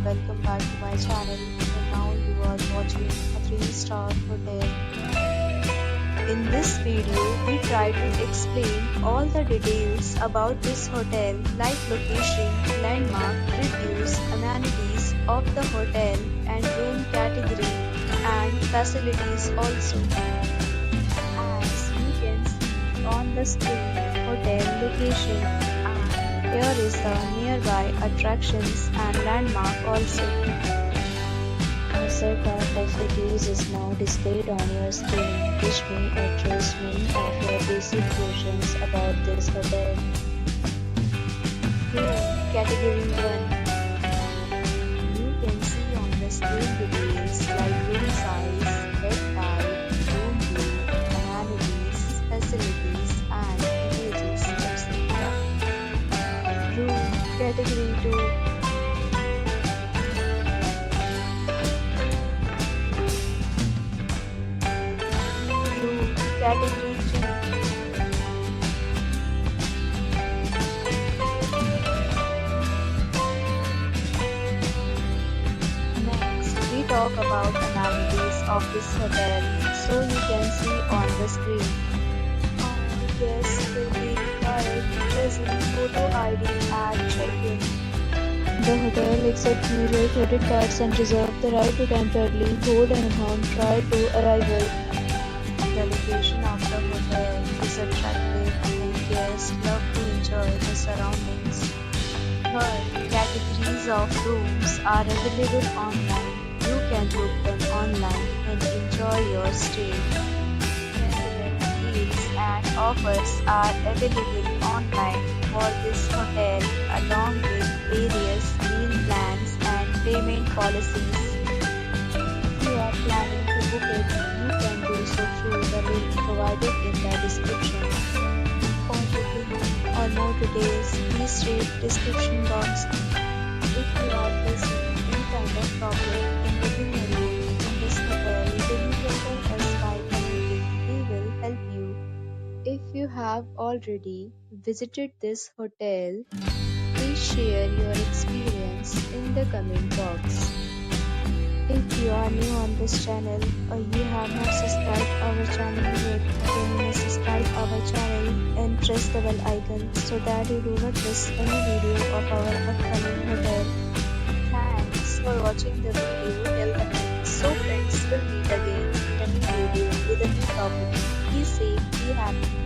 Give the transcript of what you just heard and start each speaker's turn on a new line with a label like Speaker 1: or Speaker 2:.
Speaker 1: welcome back to my channel. And now you are watching a 3-star hotel. In this video, we try to explain all the details about this hotel like location, landmark, reviews, amenities of the hotel and room category and facilities also. As you can see on the screen, hotel location, and here is the nearby attractions and landmark also.
Speaker 2: A set of facilities is now displayed on your screen, which may address many of your basic questions about this hotel.
Speaker 1: Room category 1. You can see on the screen details like room size, bed type, room view, amenities, facilities and images, etc. Room category 2. Room category 3. Next, we talk about amenities of this hotel, so you can see on the screen. All guests will be required to present photo ID at check-in.
Speaker 2: The hotel accepts major credit cards and reserves the right to temporarily hold an amount prior to arrival.
Speaker 1: The location of the hotel is attractive and guests love to enjoy the surroundings. Third, categories of rooms are available online. You can book them online and enjoy your stay. Festival deals and offers are available online for this hotel along with various meal plans and payment policies. If you are planning to book it, you can do so through the link provided in the description. For booking or more details, please read description box. If you are facing any kind of problem in booking a room in this hotel, then you can tell us by commenting. We will help you. If you have already visited this hotel, please share your experience in the comment box. If you are new on this channel or you have not subscribed our channel yet, then you must subscribe our channel and press the bell icon so that you do not miss any video of our upcoming hotel. Thanks for watching the video till the end. So friends, will meet again in a new video with a new topic. Be safe, be happy.